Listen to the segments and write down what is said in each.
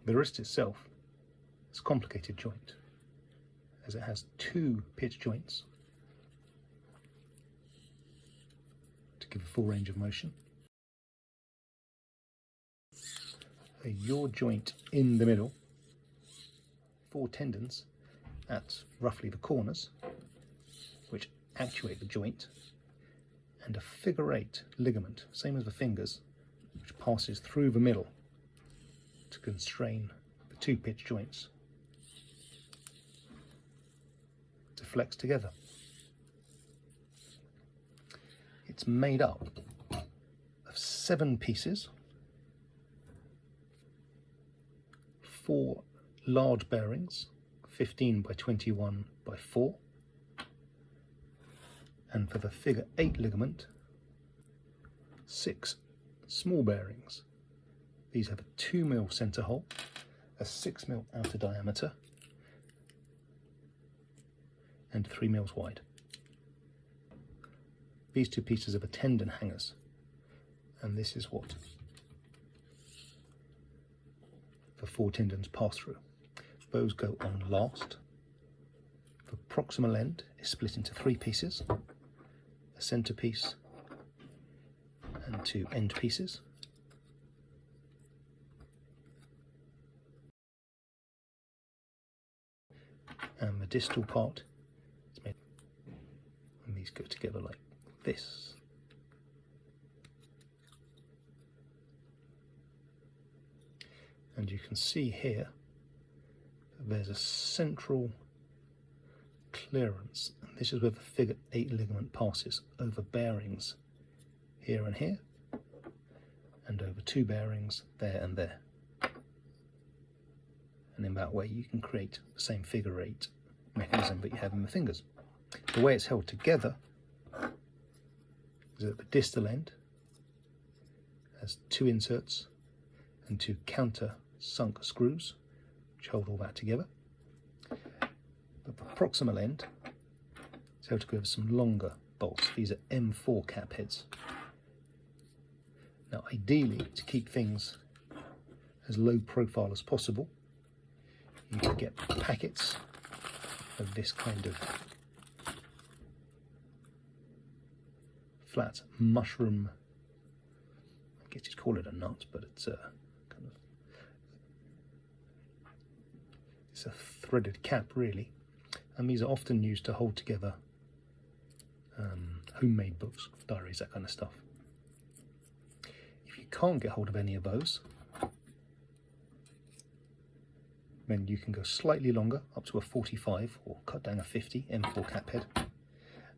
The wrist itself is a complicated joint, as it has two pitch joints to give a full range of motion. A yaw joint in the middle, 4 tendons at roughly the corners, which actuate the joint, and a figure 8 ligament, same as the fingers, which passes through the middle to constrain the two pitch joints to flex together. It's made up of 7 pieces, 4 large bearings, 15 by 21 by 4, and for the figure 8 ligament, 6 small bearings. These have a 2mm centre hole, a 6mm outer diameter, and 3mm wide. These 2 pieces are the tendon hangers, and this is what the 4 tendons pass through. Those go on last. The proximal end is split into 3 pieces, a centre piece and 2 end pieces. And the distal part is made, and these go together like this. And you can see here that there's a central clearance, and this is where the figure 8 ligament passes over bearings here and here, and over 2 bearings there and there. And in that way you can create the same figure 8 mechanism that you have in the fingers. The way it's held together is that the distal end has 2 inserts and 2 counter sunk screws which hold all that together. But the proximal end is held together with some longer bolts. These are M4 cap heads. Now ideally, to keep things as low profile as possible, you can get packets of this kind of flat mushroom, I guess you'd call it a nut, but it's a kind of, it's a threaded cap really, and these are often used to hold together homemade books, diaries, that kind of stuff. If you can't get hold of any of those, then you can go slightly longer, up to a 45, or cut down a 50 M4 cap head,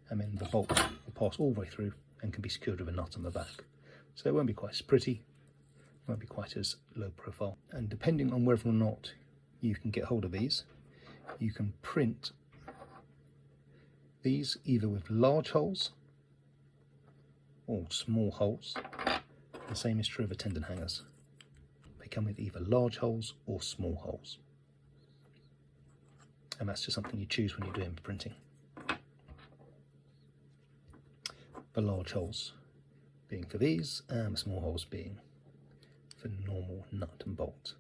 and then the bolt will pass all the way through and can be secured with a nut on the back. So it won't be quite as pretty, won't be quite as low profile. And depending on whether or not you can get hold of these, you can print these either with large holes or small holes. The same is true of the tendon hangers. They come with either large holes or small holes. And that's just something you choose when you're doing printing. The large holes being for these, and the small holes being for normal nut and bolt.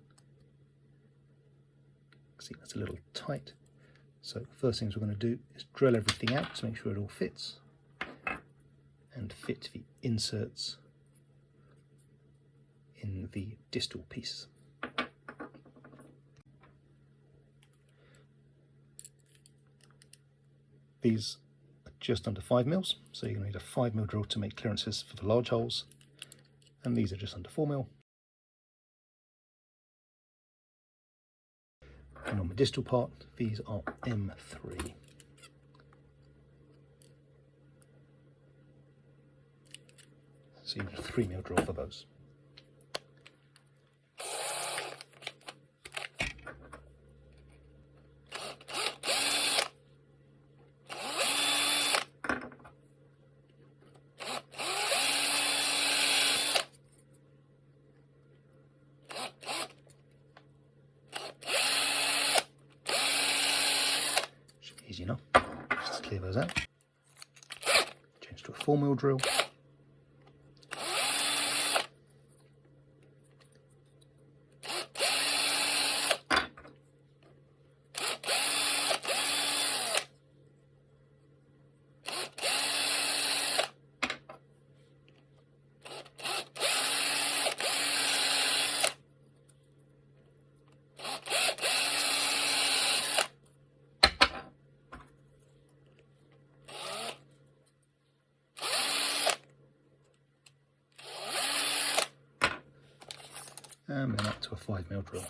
See, that's a little tight. So first things we're going to do is drill everything out to make sure it all fits, and fit the inserts in the distal piece. These are just under 5mm, so you're going to need a 5mm drill to make clearances for the large holes, and these are just under 4mm. And on the distal part, these are M3. So you need a 3mm drill for those. Easy enough, just clear those out. Change to a 4mm drill. and then up to a 5mm drill.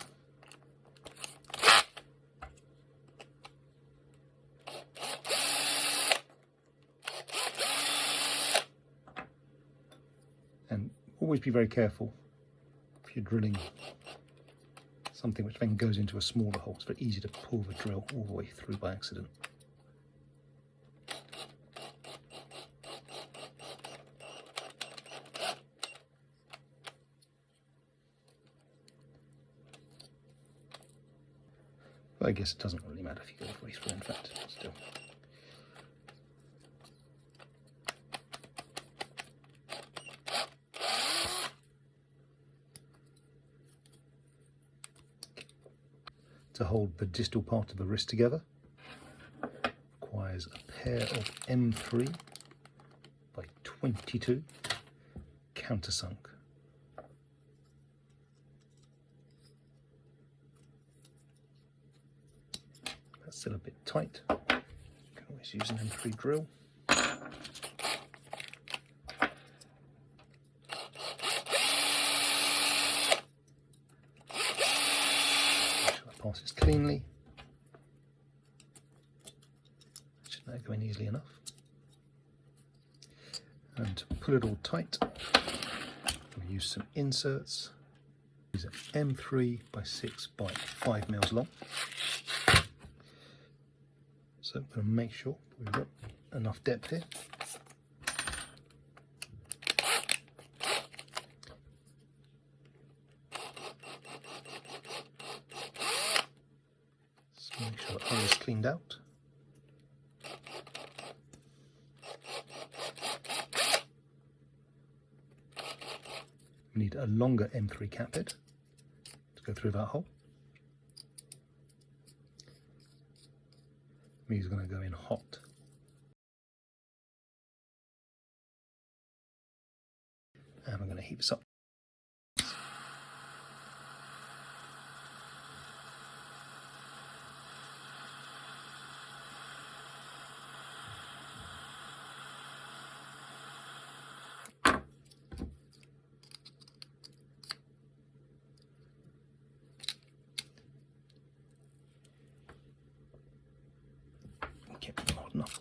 And always be very careful if you're drilling something which then goes into a smaller hole. It's very easy to pull the drill all the way through by accident. But I guess it doesn't really matter if you go all the way through, in fact, still. To hold the distal part of the wrist together requires a pair of M3 by 22 countersunk. That's still a bit tight. You can always use an M3 drill. Passes cleanly. Should now go in easily enough. And to pull it all tight, we'll use some inserts. These are M3 by 6 by 5mm long. So I'm going to make sure we've got enough depth here. Make sure the hole is cleaned out. We need a longer M3 cap head to go through that hole. These are going to go in hot. And I'm going to heat this up. Not enough.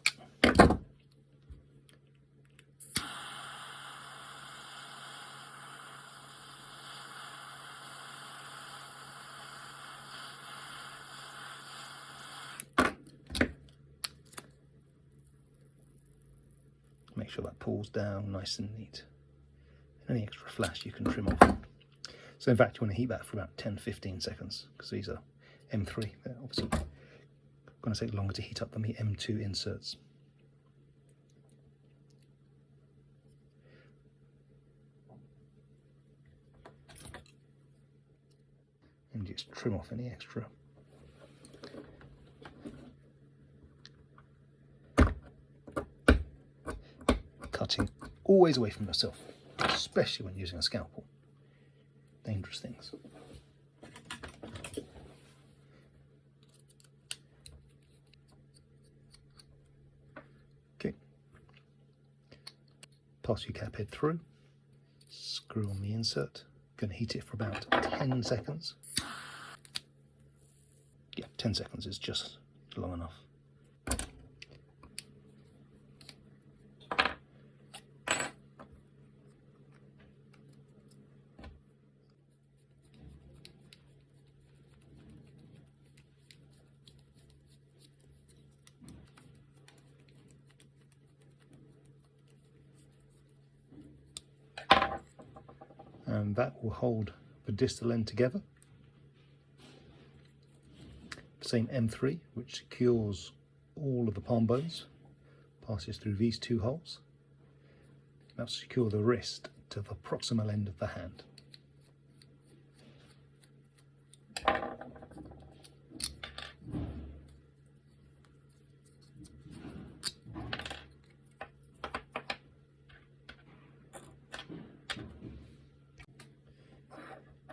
Make sure that pulls down nice and neat. Any extra flash you can trim off. So in fact you want to heat that for about 10-15 seconds because these are M3. They're obviously going to take longer to heat up than the M2 inserts. And just trim off any extra. Cutting always away from yourself, especially when using a scalpel. Dangerous things. Okay. Pass your cap head through. Screw on the insert. Going to heat it for about 10 seconds. Yeah, 10 seconds is just long enough. And that will hold the distal end together. The same M3, which secures all of the palm bones, passes through these two holes. That will secure the wrist to the proximal end of the hand.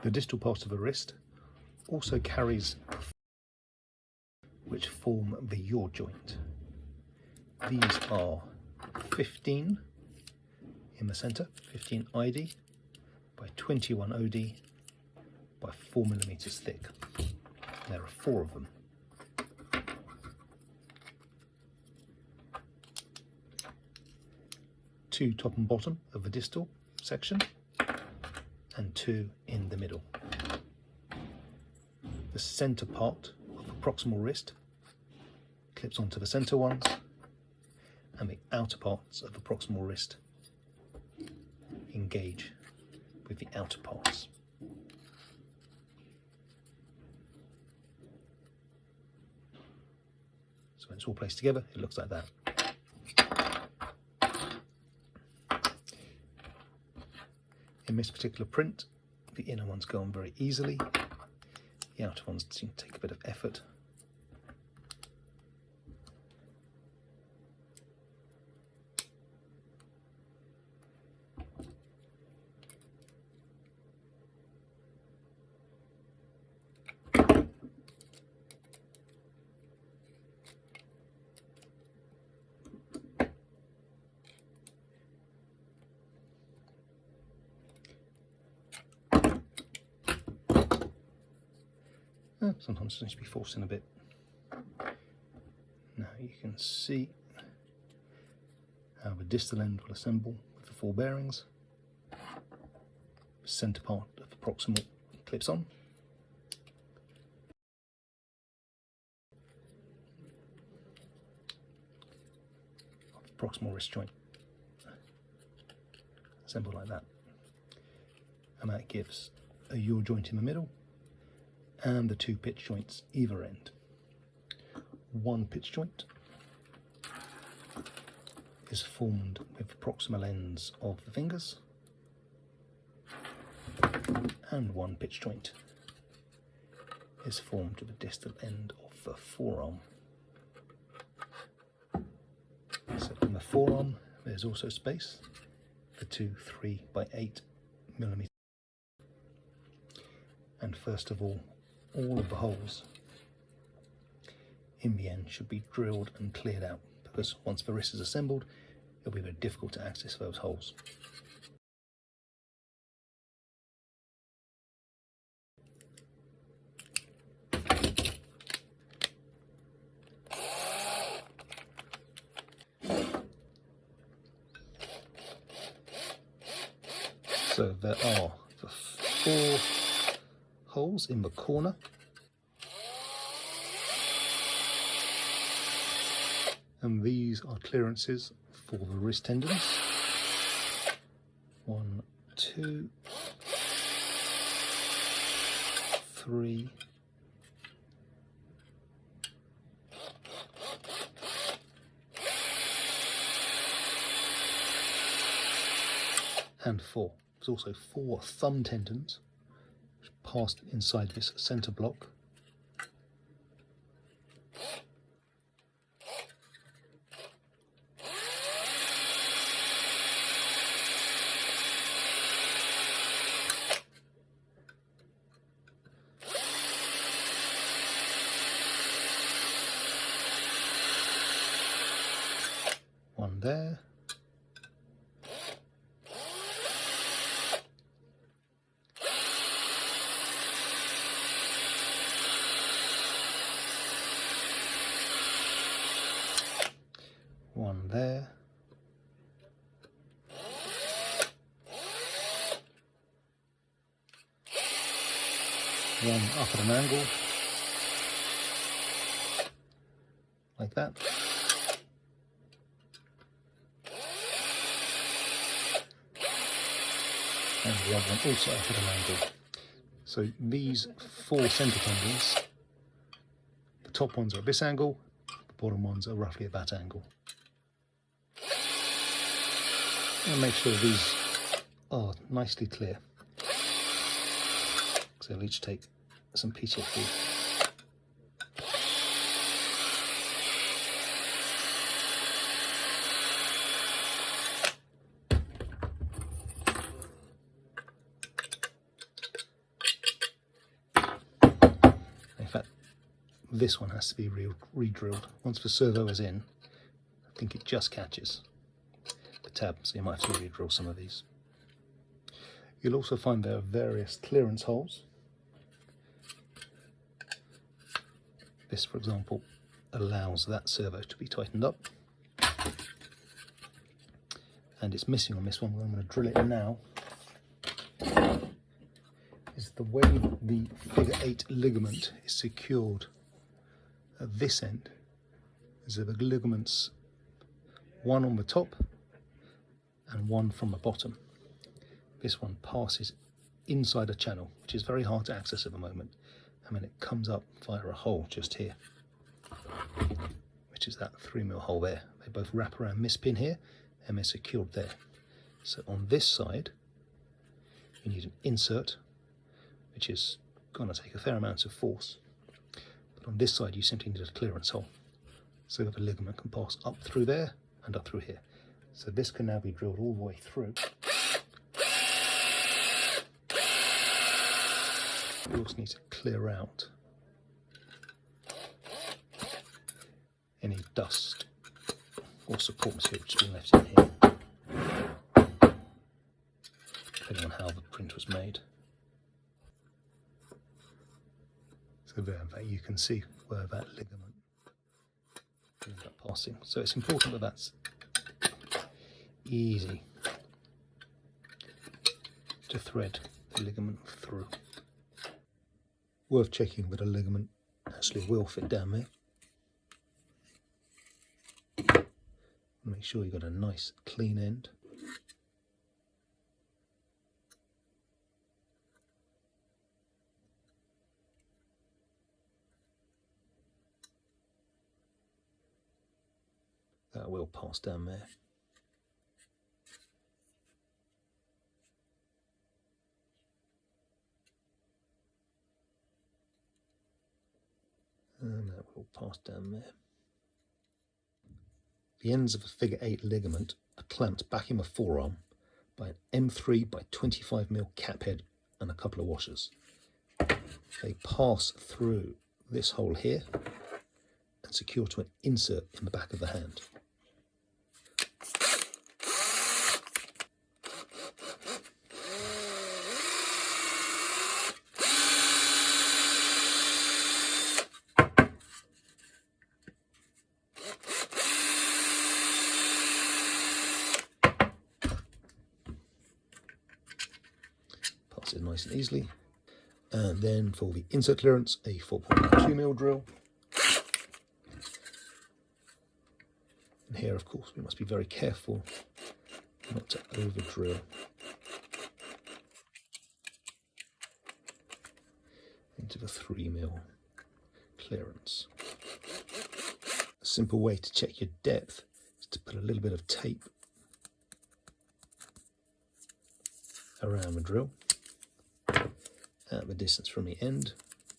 The distal part of the wrist also carries which form the yaw joint. These are 15 in the centre, 15 ID by 21 OD by 4mm thick. There are 4 of them. Two top and bottom of the distal section, and 2 in the middle. The centre part of the proximal wrist clips onto the centre ones, and the outer parts of the proximal wrist engage with the outer parts. So when it's all placed together, it looks like that. In this particular print, the inner ones go on very easily. The outer ones seem to take a bit of effort. Sometimes it needs to be forced in a bit. Now you can see how the distal end will assemble with the 4 bearings. The centre part of the proximal clips on. The proximal wrist joint assembled like that. And that gives a yaw joint in the middle and the 2 pitch joints either end. One pitch joint is formed with the proximal ends of the fingers, and one pitch joint is formed with the distal end of the forearm. So in the forearm there's also space for 2 3x8mm. And first of all of the holes in the end should be drilled and cleared out, because once the wrist is assembled, it'll be very difficult to access those holes. So there are the 4 holes in the corner, and these are clearances for the wrist tendons. 1, 2, 3, and 4. There's also 4 thumb tendons which passed inside this centre block. One there. One there. One up at an angle, like that. And the other one also up at an angle. So these 4 centre tendons, the top ones are at this angle, the bottom ones are roughly at that angle. And make sure these are nicely clear, because they'll each take some PTFE. In fact, this one has to be re-drilled. Once the servo is in, I think it just catches the tab, so you might have to re-drill some of these. You'll also find there are various clearance holes This, for example, allows that servo to be tightened up. And it's missing on this one, I'm going to drill it in now, is the way the figure 8 ligament is secured at this end. Is the ligaments, one on the top and one from the bottom. This one passes inside a channel, which is very hard to access at the moment, and then it comes up via a hole just here, which is that 3mm hole there. They both wrap around this pin here and they're secured there. So on this side you need an insert, which is going to take a fair amount of force, but on this side you simply need a clearance hole so that the ligament can pass up through there and up through here. So this can now be drilled all the way through. We also need to clear out any dust or support material which has been left in here, depending on how the print was made. So there, you can see where that ligament ended up passing. So it's important that that's easy to thread the ligament through. Worth checking that a ligament actually will fit down there. Make sure you've got a nice clean end. That will pass down there. And that will pass down there. The ends of a figure 8 ligament are clamped back in the forearm by an M3 by 25mm cap head and a couple of washers. They pass through this hole here and secure to an insert in the back of the hand. It nice and easily. And then for the insert clearance, a 4.2mm drill. And here, of course, we must be very careful not to over drill into the 3mm clearance. A simple way to check your depth is to put a little bit of tape around the drill at the distance from the end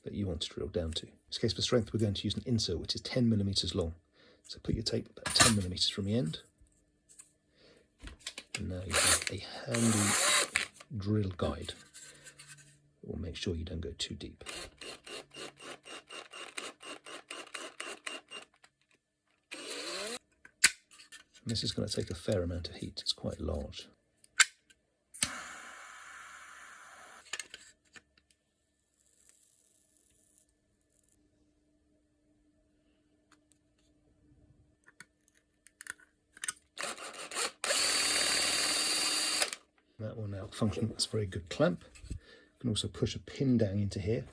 that you want to drill down to. In this case, for strength, we're going to use an insert which is 10mm long. So put your tape about 10mm from the end. And now you have a handy drill guide that will make sure you don't go too deep. And this is going to take a fair amount of heat, it's quite large. That will now function as a very good clamp. You can also push a pin down into here.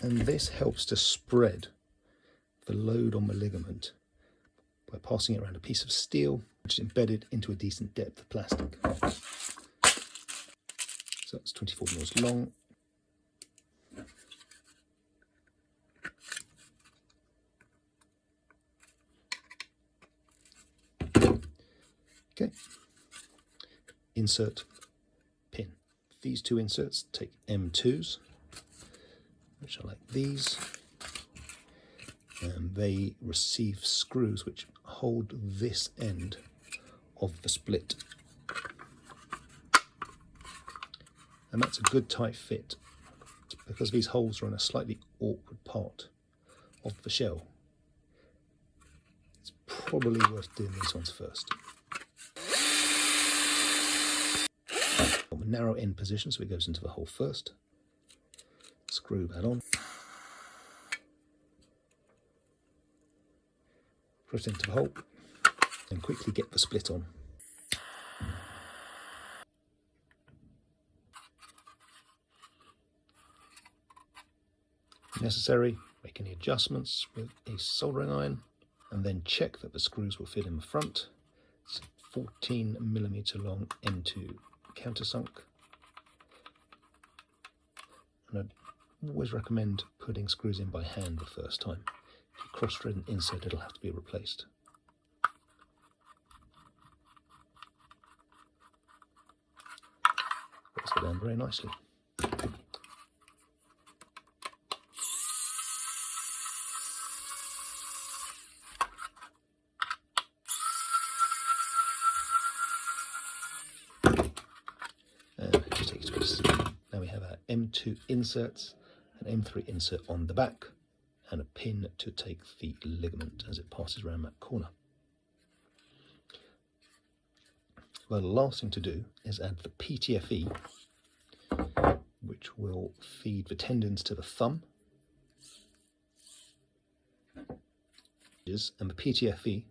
And this helps to spread the load on the ligament by passing it around a piece of steel which is embedded into a decent depth of plastic. So it's 24mm long. Okay, insert pin. These two inserts take M2s, which are like these, and they receive screws which hold this end of the split. And that's a good tight fit, because these holes are in a slightly awkward part of the shell. It's probably worth doing these ones first. Narrow end position, so it goes into the hole first. Screw that on. Put it into the hole and quickly get the split on. If necessary, make any adjustments with a soldering iron and then check that the screws will fit in the front. It's 14mm long M2 countersunk. And I'd always recommend putting screws in by hand the first time. If you cross-thread an insert, it'll have to be replaced. Let's go down very nicely. Now we have our M2 inserts, an M3 insert on the back, and a pin to take the ligament as it passes around that corner. Well, the last thing to do is add the PTFE, which will feed the tendons to the thumb, and the PTFE,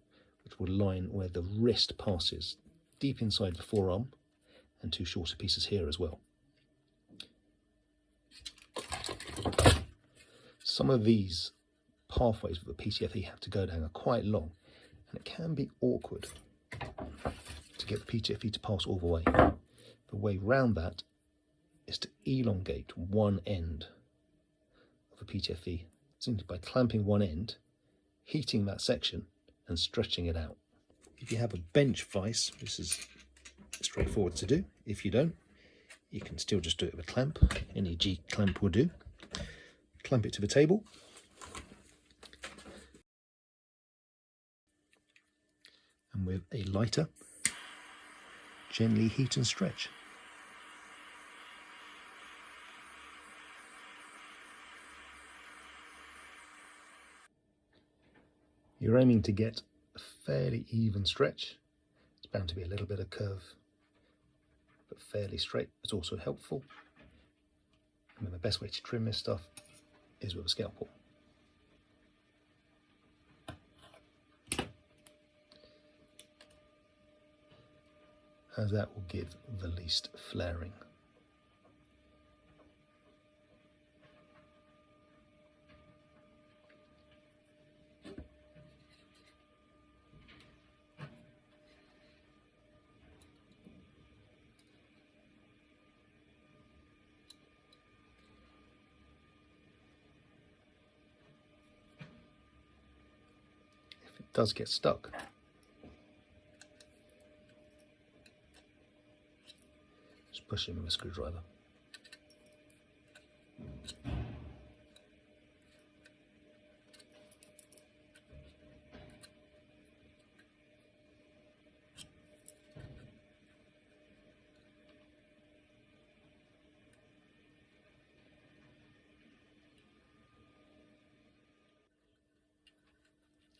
which will line where the wrist passes, deep inside the forearm, and two shorter pieces here as well. Some of these pathways that the PTFE have to go down are quite long, and it can be awkward to get the PTFE to pass all the way. The way round that is to elongate one end of the PTFE simply by clamping one end, heating that section and stretching it out. If you have a bench vise, this is straightforward to do. If you don't, you can still just do it with a clamp. Any G clamp will do. Clamp it to the table. And with a lighter, gently heat and stretch. You're aiming to get a fairly even stretch. It's bound to be a little bit of curve, but fairly straight is also helpful. And then the best way to trim this stuff is with a scalpel. As that will give the least flaring. If it does get stuck, just push in with a screwdriver.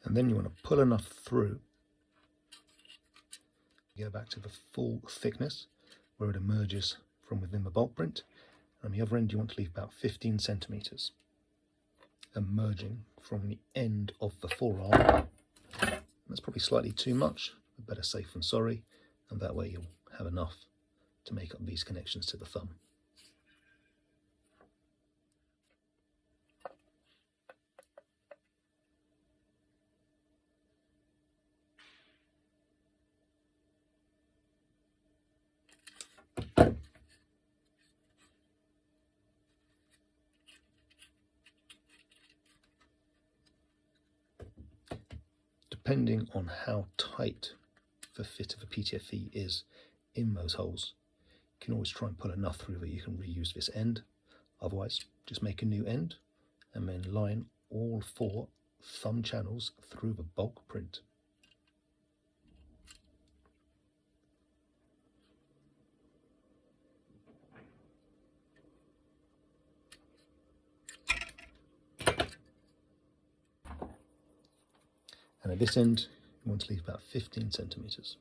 And then you want to pull enough through, go back to the full thickness where it emerges from within the bulk print. And on the other end you want to leave about 15 centimeters emerging from the end of the forearm. That's probably slightly too much, but better safe than sorry, and that way you'll have enough to make up these connections to the thumb. Depending on how tight the fit of a PTFE is in those holes, you can always try and pull enough through that you can reuse this end. Otherwise, just make a new end and then line all 4 thumb channels through the bulk print. And at this end, You want to leave about 15 centimetres.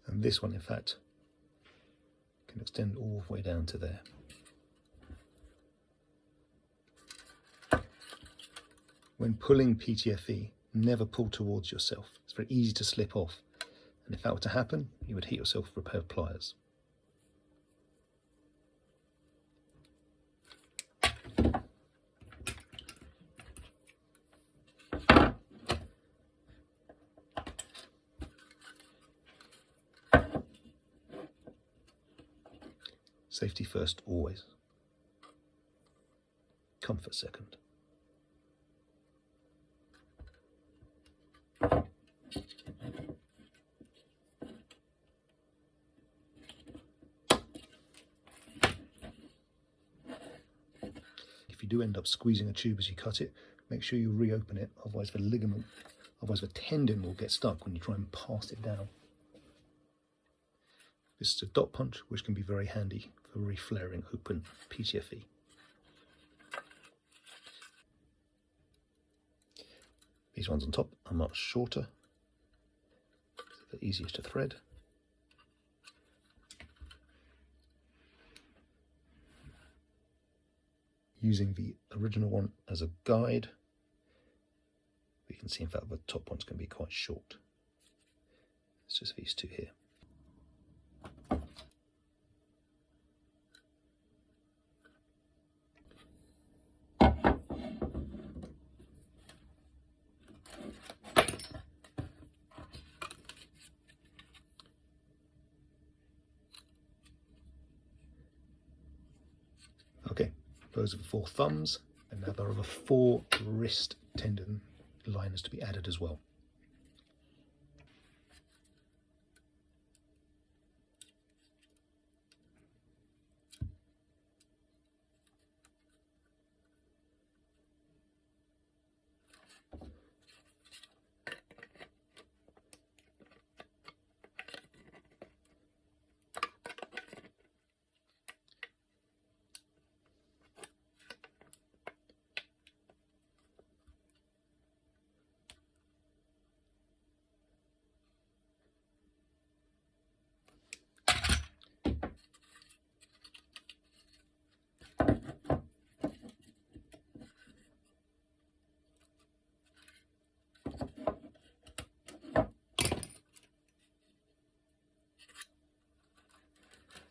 And this one, in fact, can extend all the way down to there. When pulling PTFE, never pull towards yourself. It's very easy to slip off. And if that were to happen, you would hit yourself with a pair of pliers. Safety first, always. Comfort second. If you do end up squeezing a tube as you cut it, make sure you reopen it, otherwise the tendon will get stuck when you try and pass it down. This is a dot punch, which can be very handy for reflaring open PTFE. These ones on top are much shorter, so they're easier to thread. Using the original one as a guide, we can see in fact the top ones can be quite short. It's just these two here. Okay, those are the 4 thumbs, and now there are the 4 wrist tendon liners to be added as well.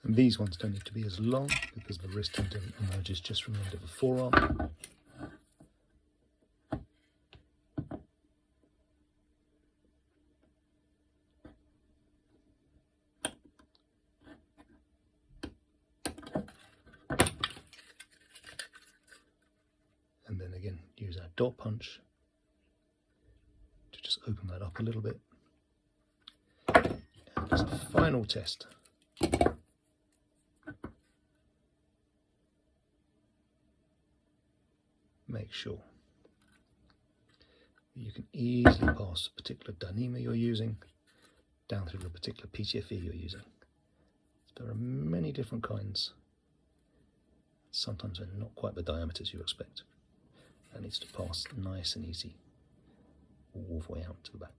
And these ones don't need to be as long because the wrist tendon emerges just from the end of the forearm. And then again, use our dot punch to just open that up a little bit. And as a final test, make sure that you can easily pass a particular Dyneema you're using down through the particular PTFE you're using. There are many different kinds. Sometimes they're not quite the diameters you expect. That needs to pass nice and easy all the way out to the back.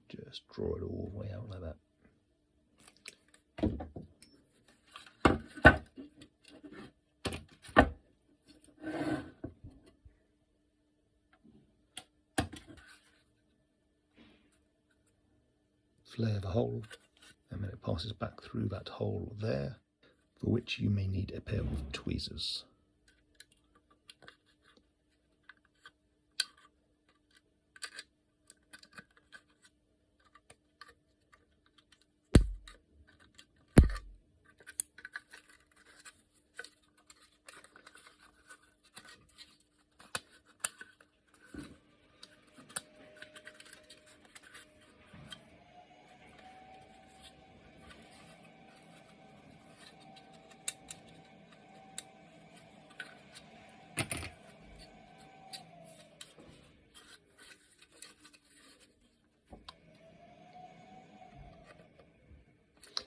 Just draw it all the way out like that. Flare the hole, and then it passes back through that hole there, for which you may need a pair of tweezers.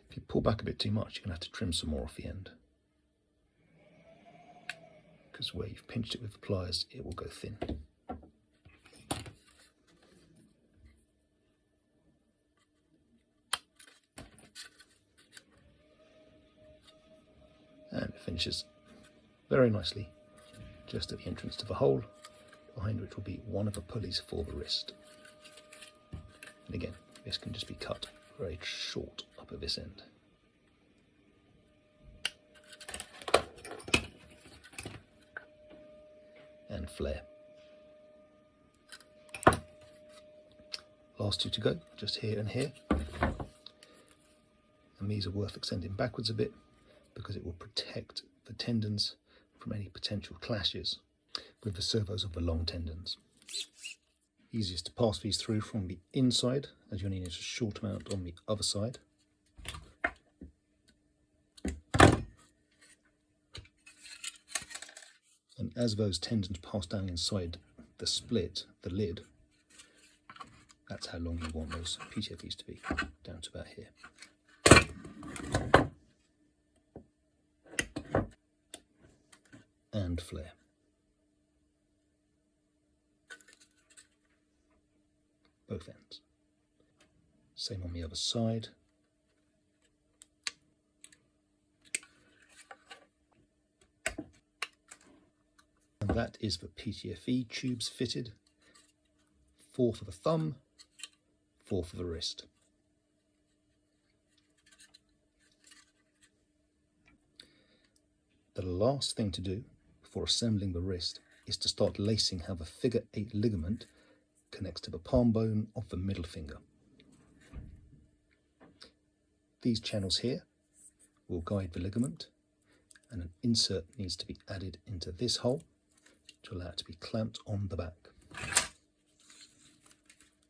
If you pull back a bit too much, you're going to have to trim some more off the end, because where you've pinched it with the pliers, it will go thin. And it finishes very nicely just at the entrance to the hole, behind which will be one of the pulleys for the wrist. And again, this can just be cut very short up at this end. And flare. Last two to go, just here and here. And these are worth extending backwards a bit, because it will protect the tendons from any potential clashes with the servos of the long tendons. Easiest to pass these through from the inside, as you're needing a short amount on the other side. And as those tendons pass down inside the split, the lid, that's how long you want those PTFEs to be, down to about here. And flare. Both ends. Same on the other side. And that is the PTFE tubes fitted. 4 for the thumb, 4 for the wrist. The last thing to do before assembling the wrist is to start lacing how the figure 8 ligament connects to the palm bone of the middle finger. These channels here will guide the ligament, and an insert needs to be added into this hole to allow it to be clamped on the back.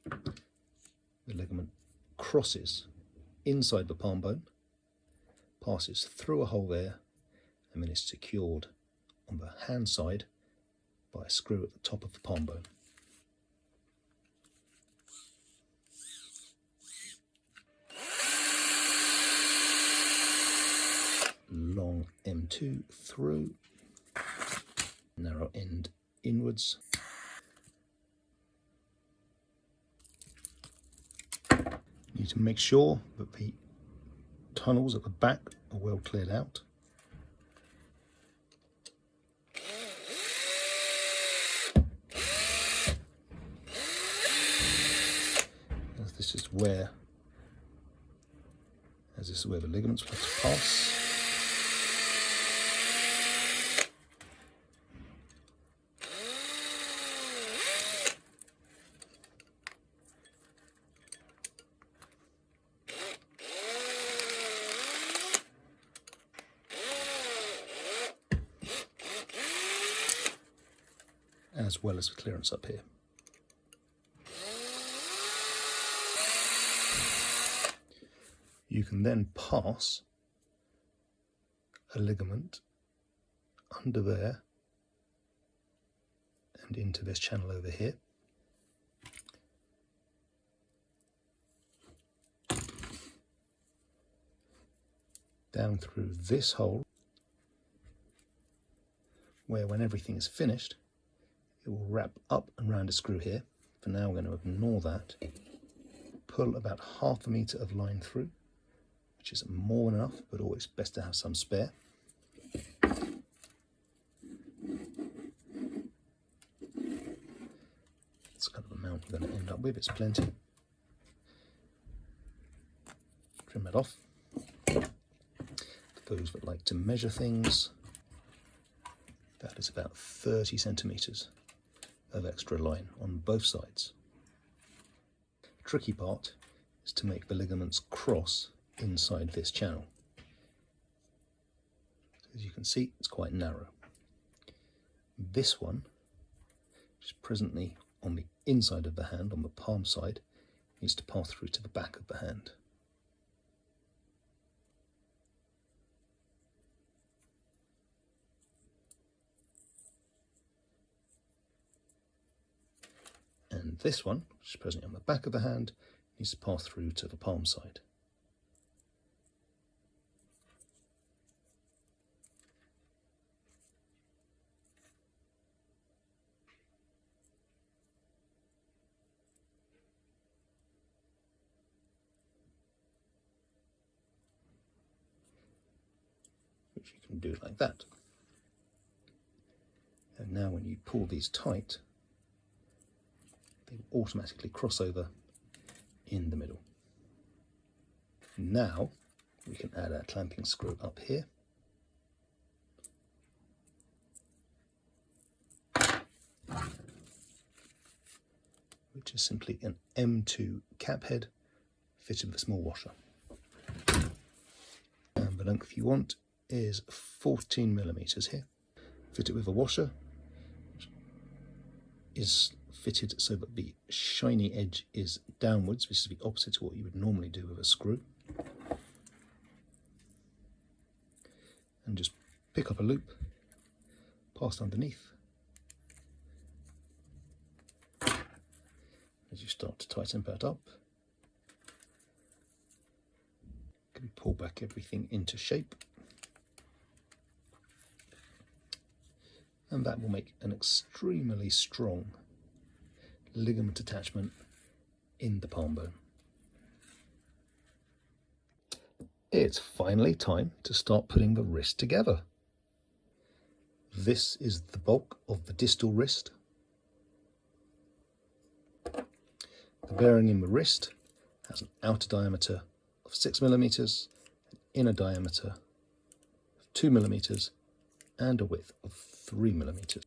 The ligament crosses inside the palm bone, passes through a hole there, and then is secured on the hand side by a screw at the top of the palm bone. Long M2 through, narrow end inwards. You need to make sure that the tunnels at the back are well cleared out. As this is where the ligaments will have to pass. As well as the clearance up here. You can then pass a ligament under there and into this channel over here. Down through this hole, where when everything is finished, it will wrap up and round a screw here. For now, we're going to ignore that pull about 1/2 meter of line through, which is more than enough, but always best to have some spare. That's kind of amount you're going to end up with, it's plenty. Trim that off. For those that like to measure things, that is about 30 centimeters of extra line on both sides. The tricky part is to make the ligaments cross inside this channel. As you can see, it's quite narrow. This one, which is presently on the inside of the hand, on the palm side, needs to pass through to the back of the hand. And this one, which is presently on the back of the hand, needs to pass through to the palm side. Which you can do like that. And now when you pull these tight, they automatically cross over in the middle. Now we can add our clamping screw up here. Which is simply an M2 cap head fitted with a small washer. And the length you want is 14 millimeters here. Fit it with a washer, which is fitted so that the shiny edge is downwards, which is the opposite to what you would normally do with a screw. And just pick up a loop, pass underneath. As you start to tighten that up, you can pull back everything into shape. And that will make an extremely strong ligament attachment in the palm bone. It's finally time to start putting the wrist together. This is the bulk of the distal wrist. The bearing in the wrist has an outer diameter of 6 millimeters, an inner diameter of 2 millimeters, and a width of 3 millimeters.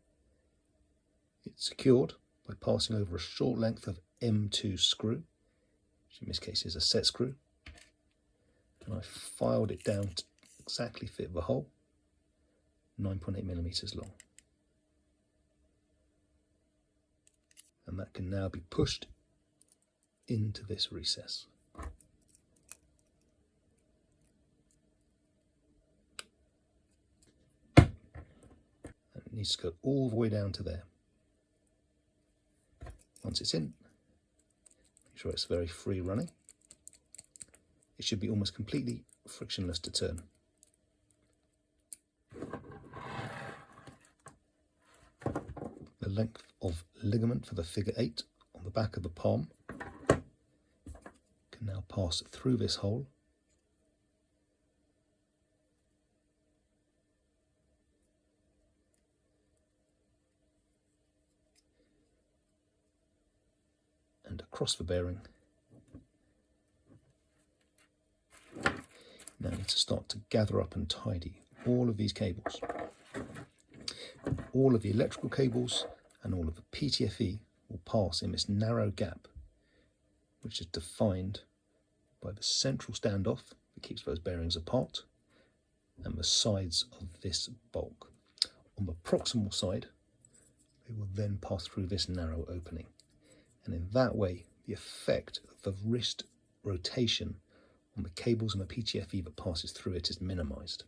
It's secured by passing over a short length of M2 screw, which in this case is a set screw, and I filed it down to exactly fit the hole, 9.8 millimeters long. And that can now be pushed into this recess. And it needs to go all the way down to there. Once it's in, make sure it's very free running. It should be almost completely frictionless to turn. The length of ligament for the figure 8 on the back of the palm can now pass through this hole and across the bearing. Now I need to start to gather up and tidy all of these cables. All of the electrical cables and all of the PTFE will pass in this narrow gap, which is defined by the central standoff that keeps those bearings apart and the sides of this bulk. On the proximal side, they will then pass through this narrow opening. And in that way, the effect of the wrist rotation on the cables and the PTFE that passes through it is minimized.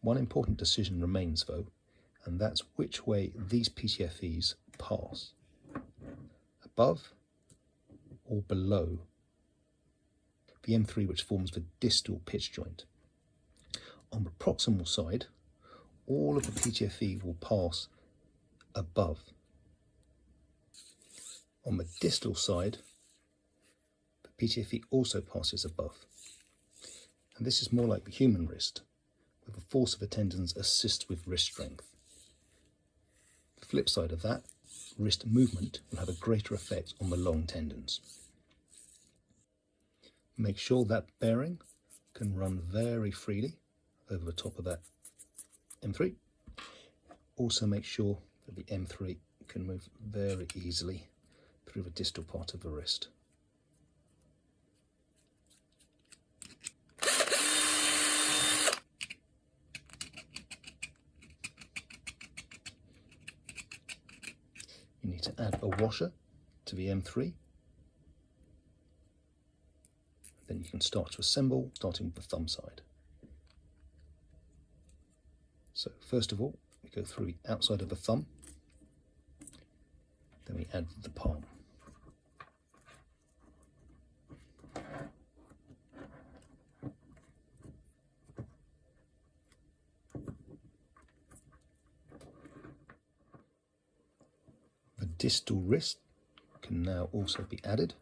One important decision remains though, and that's which way these PTFEs pass, above or below the M3, which forms the distal pitch joint. On the proximal side, all of the PTFE will pass above. On the distal side, the PTFE also passes above. And this is more like the human wrist, where the force of the tendons assists with wrist strength. The flip side of that, wrist movement will have a greater effect on the long tendons. Make sure that bearing can run very freely over the top of that M3. Also make sure that the M3 can move very easily through the distal part of the wrist. You need to add a washer to the M3. Then you can start to assemble, starting with the thumb side. So first of all, we go through the outside of the thumb, then we add the palm. The distal wrist can now also be added.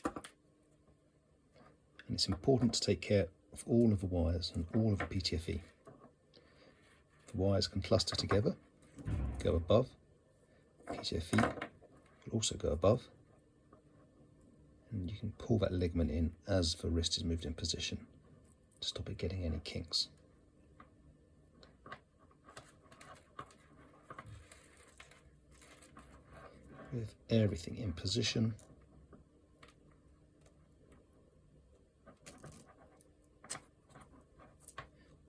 And it's important to take care of all of the wires and all of the PTFE. The wires can cluster together, go above. PTFE will also go above. And you can pull that ligament in as the wrist is moved in position to stop it getting any kinks. With everything in position,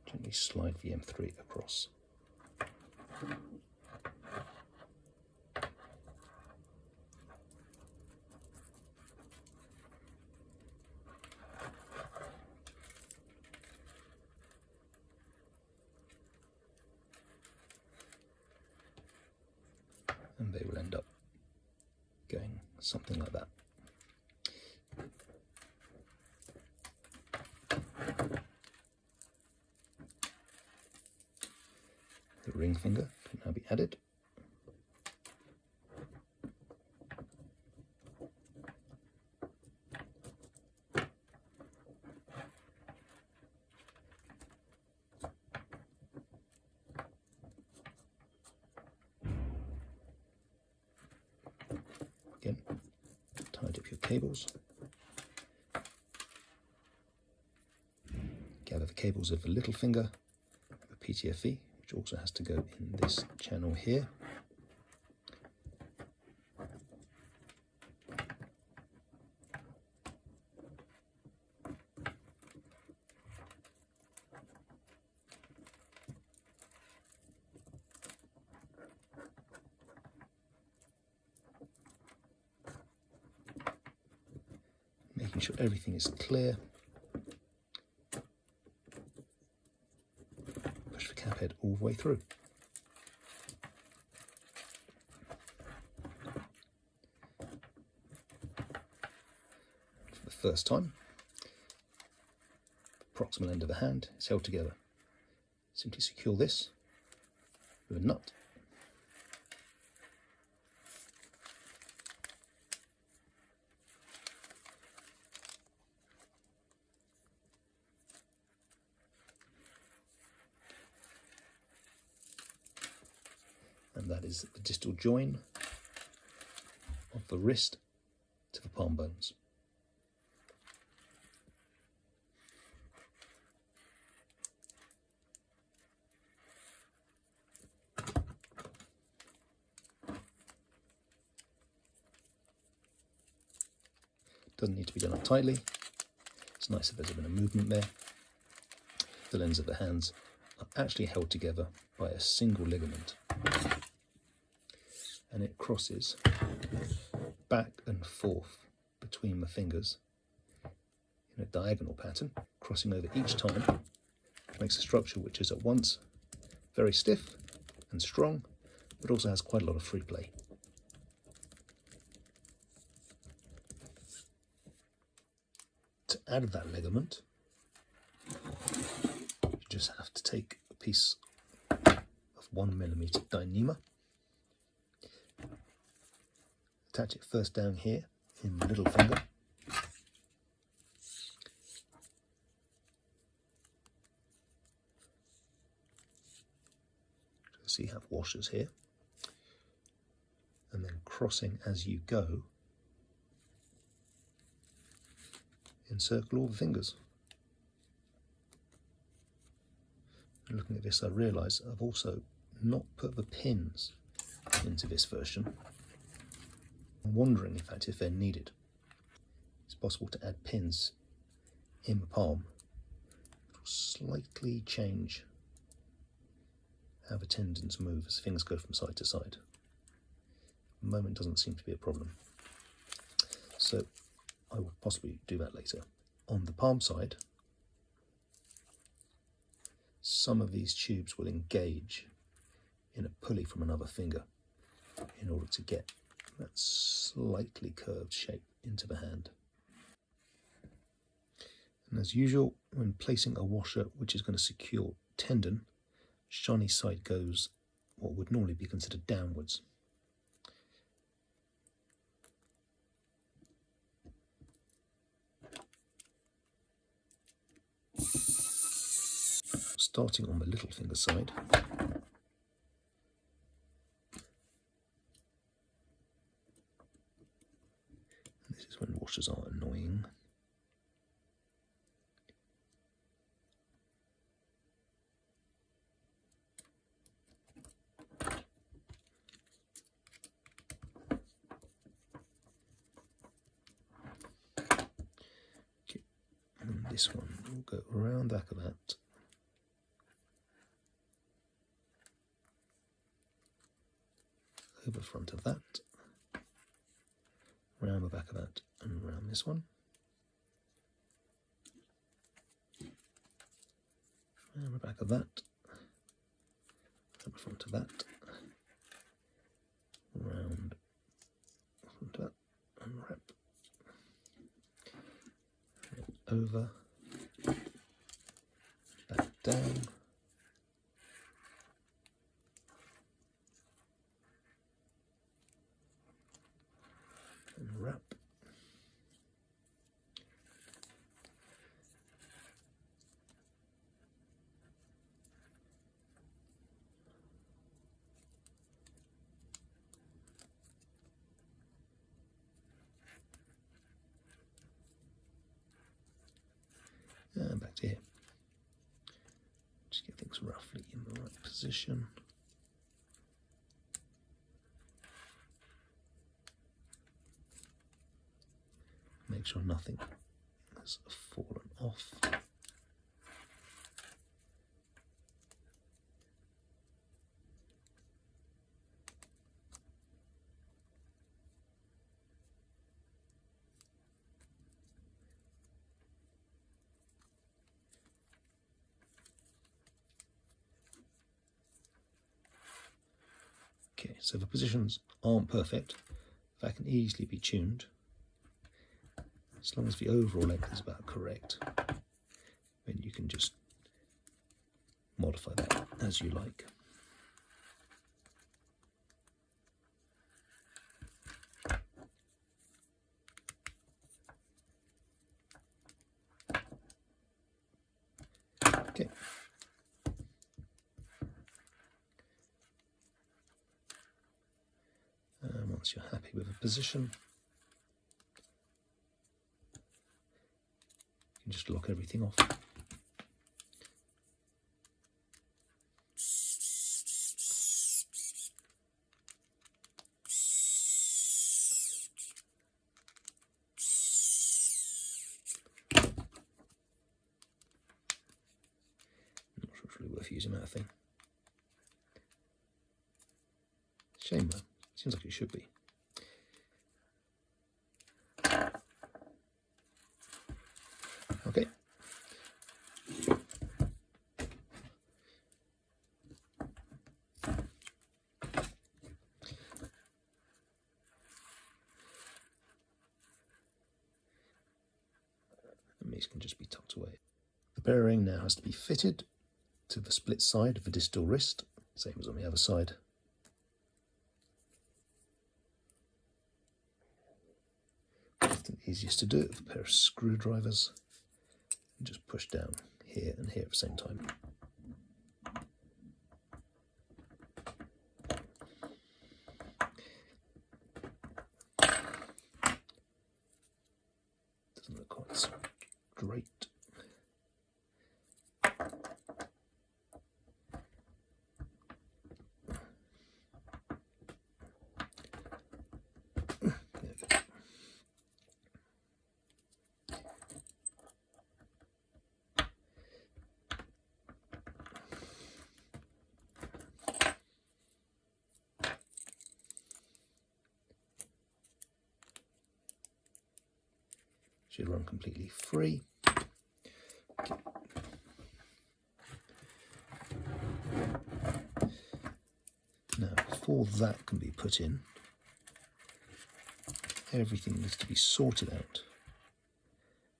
gently slide the M3 across. And they will end up going something like that. The ring finger can now be added. Again, tidy up your cables. Gather the cables of the little finger, the PTFE, which also has to go in this channel here. Making sure everything is clear. Push the cap head all the way through. For the first time, the proximal end of the hand is held together. Simply secure this with a nut. And that is the distal join of the wrist to the palm bones. Doesn't need to be done up tightly. It's nice if there's a bit of movement there. The ends of the hands are actually held together by a single ligament, and it crosses back and forth between the fingers in a diagonal pattern, crossing over each time, which makes a structure which is at once very stiff and strong, but also has quite a lot of free play. To add that ligament, you just have to take a piece of 1mm Dyneema, attach it first down here in the little finger, So you have washers here, and then crossing as you go, encircle all the fingers. And looking at this, I realise I've also not put the pins into this version. I'm wondering, in fact, if they're needed. It's possible to add pins in the palm. It will slightly change how the tendons move as things go from side to side. At the moment doesn't seem to be a problem. So I will possibly do that later. On the palm side, some of these tubes will engage in a pulley from another finger in order to get that slightly curved shape into the hand. And as usual, when placing a washer which is going to secure tendon, shiny side goes what would normally be considered downwards. Starting on the little finger side, and this is when washers are annoying. Okay, and this one will go around the back of that. Over front of that, round the back of that, and round this one, round the back of that, over front of that, round front of that, and wrap over, back down. Wrap. And back to here. Just get things roughly in the right position. Make sure nothing has fallen off. Okay, so the positions aren't perfect. That can easily be tuned. As long as the overall length is about correct, then you can just modify that as you like. Okay. And once you're happy with the position, just lock everything off. Not sure it's really worth using that thing. Shame though, seems like it should be. Okay. And these can just be tucked away. The bearing now has to be fitted to the split side of the distal wrist, same as on the other side. Often easiest to do it with a pair of screwdrivers. And just push down here and here at the same time. straight. Should run completely free. Okay. Now, before that can be put in, everything needs to be sorted out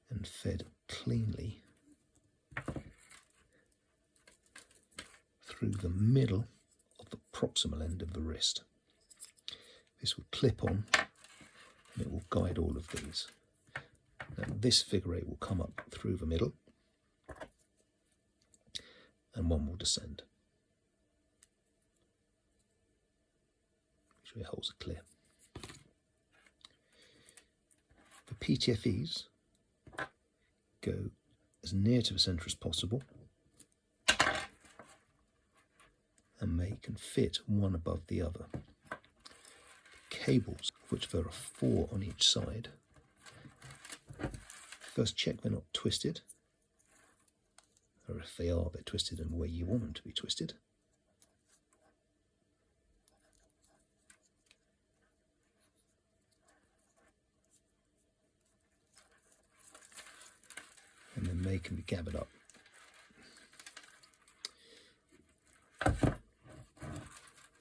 and fed cleanly through the middle of the proximal end of the wrist. This will clip on and it will guide all of these. Now this figure eight will come up through the middle and one will descend. Make sure your holes are clear. The PTFEs go as near to the centre as possible, and they can fit one above the other. Cables, of which there are 4 on each side, first check they're not twisted, or if they are, they're twisted in the way you want them to be twisted. And then they can be gathered up.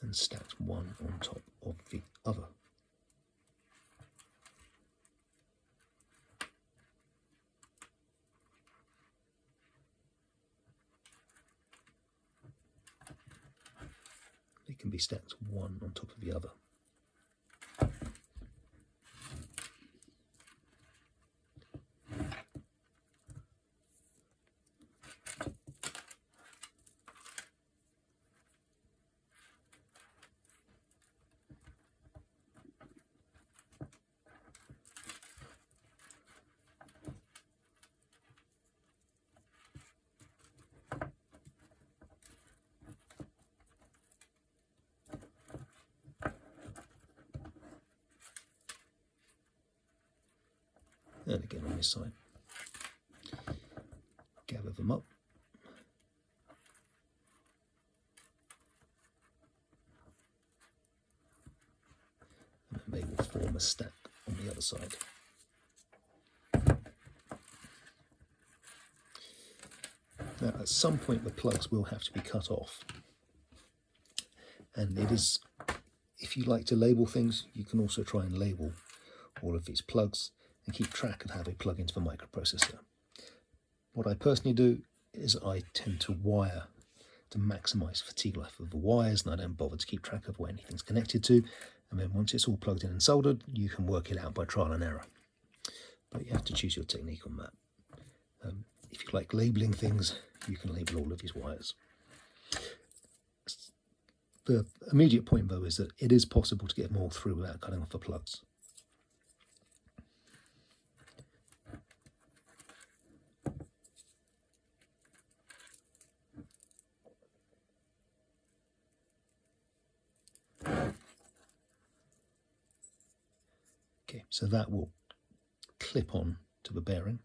And stacked one on top of the other. They can be stacked one on top of the other. And again on this side, gather them up. And then they will form a stack on the other side. Now at some point the plugs will have to be cut off. And it is, if you like to label things, you can also try and label all of these plugs and keep track of how they plug into the microprocessor. What I personally do is I tend to wire to maximise fatigue life of the wires, and I don't bother to keep track of where anything's connected to, and then once it's all plugged in and soldered, you can work it out by trial and error. But you have to choose your technique on that. If you like labelling things, you can label all of these wires. The immediate point though is that it is possible to get them all through without cutting off the plugs. Okay, so that will clip on to the bearing.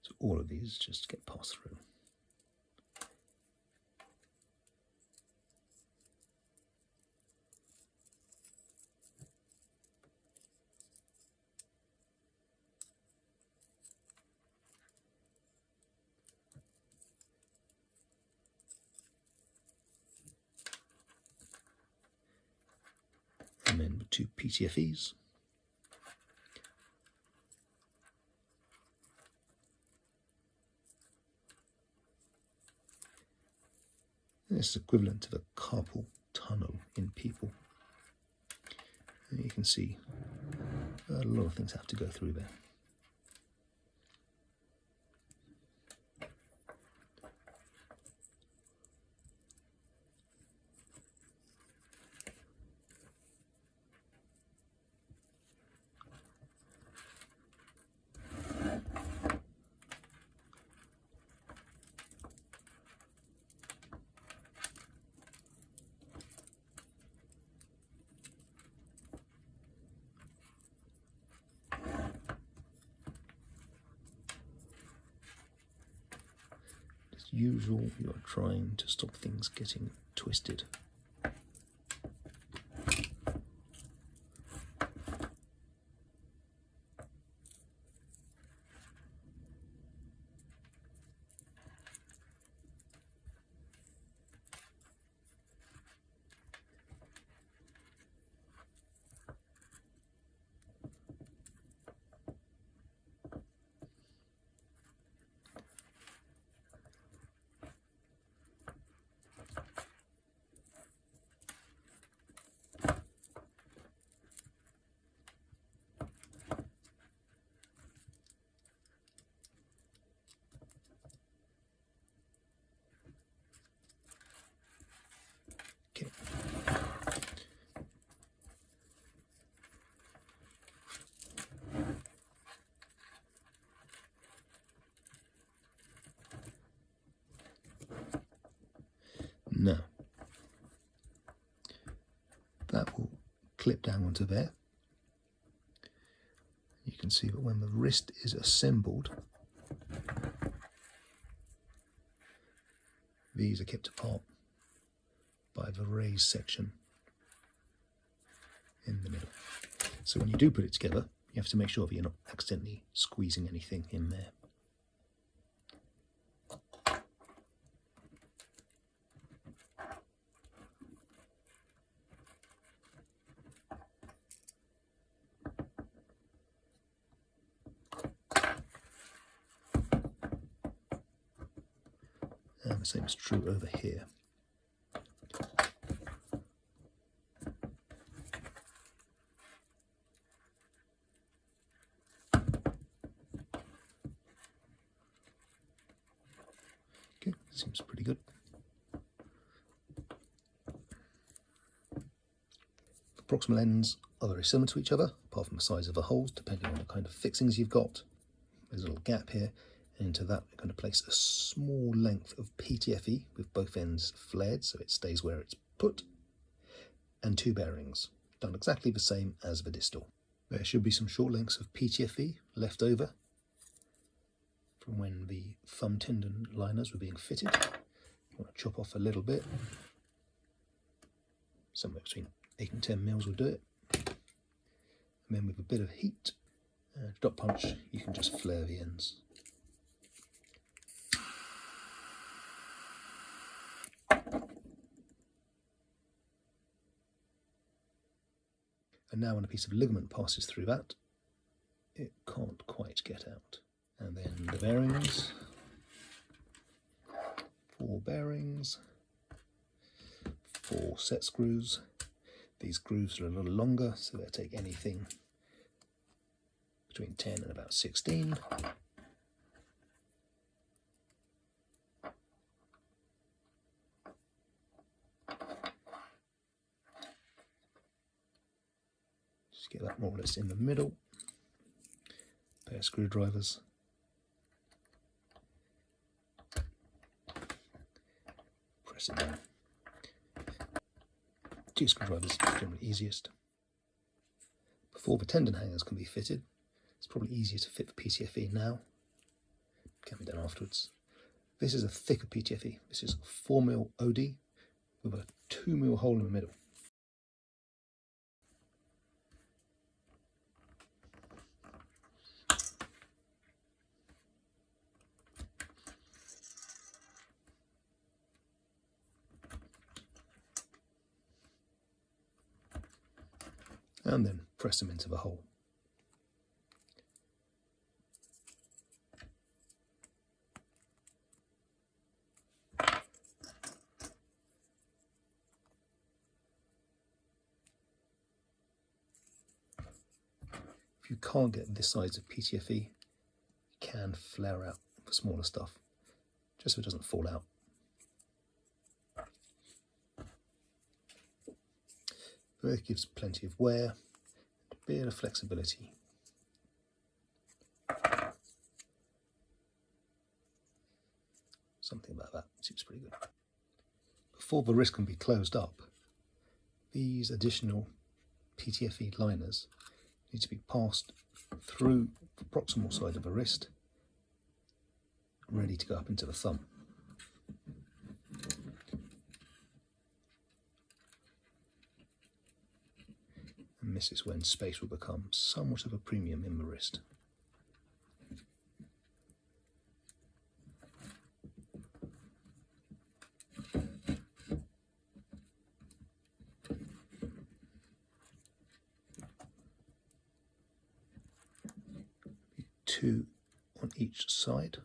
So all of these just get passed through. And then the 2 PTFEs. This is equivalent to the carpal tunnel in people. And you can see a lot of things have to go through there. usual, you're trying to stop things getting twisted. Now, that will clip down onto there. You can see that when the wrist is assembled, these are kept apart by the raised section in the middle. So when you do put it together, you have to make sure that you're not accidentally squeezing anything in there. And the same is true over here. Okay, seems pretty good. The proximal ends are very similar to each other, apart from the size of the holes, depending on the kind of fixings you've got. There's a little gap here. Into that, we're going to place a small length of PTFE with both ends flared so it stays where it's put, and 2 bearings, done exactly the same as the distal. There should be some short lengths of PTFE left over from when the thumb tendon liners were being fitted. You want to chop off a little bit, somewhere between 8 and 10 mils will do it, and then with a bit of heat and a dot punch you can just flare the ends. And now when a piece of ligament passes through that, it can't quite get out. And then the bearings, 4 bearings, 4 set screws. These grooves are a little longer, so they'll take anything between 10 and about 16. Get that more or less in the middle. Pair of screwdrivers. Press it down. 2 screwdrivers is generally easiest. Before the tendon hangers can be fitted, it's probably easier to fit the PTFE now. It can be done afterwards. This is a thicker PTFE. This is 4mm OD with a 2mm hole in the middle. And then press them into the hole. If you can't get this size of PTFE, you can flare out the smaller stuff, just so it doesn't fall out. But it gives plenty of wear, a bit of flexibility. Something about that seems pretty good. Before the wrist can be closed up, these additional PTFE liners need to be passed through the proximal side of the wrist, ready to go up into the thumb. And this is when space will become somewhat of a premium in the wrist. Two on each side.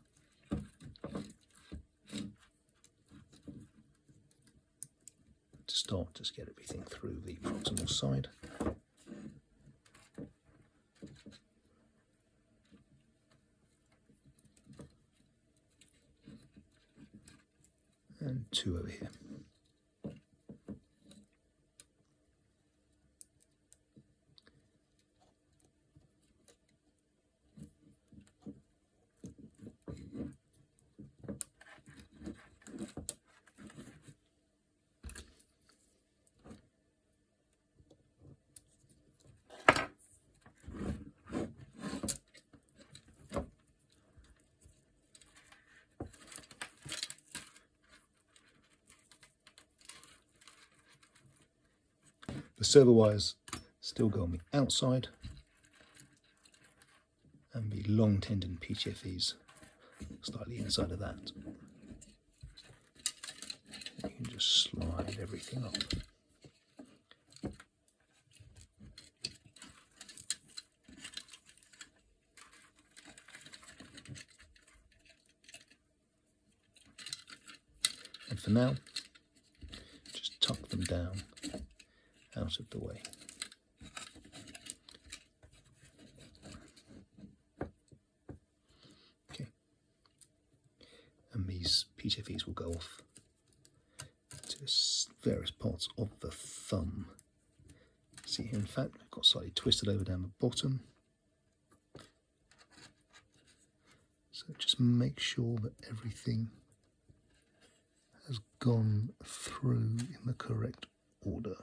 To start, just get everything through the proximal side. And two over here. The servo wires still go on the outside, and the long tendon PTFEs slightly inside of that. You can just slide everything up. And for now, just tuck them down out of the way. Okay. And these PTFEs will go off to various parts of the thumb. See here, in fact, I've got slightly twisted over down the bottom. So just make sure that everything has gone through in the correct order.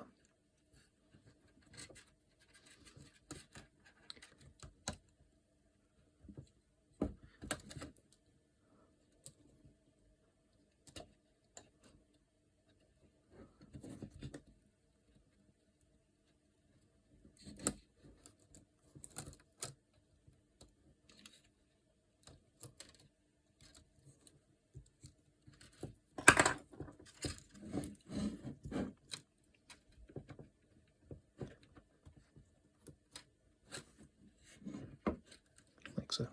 Like so.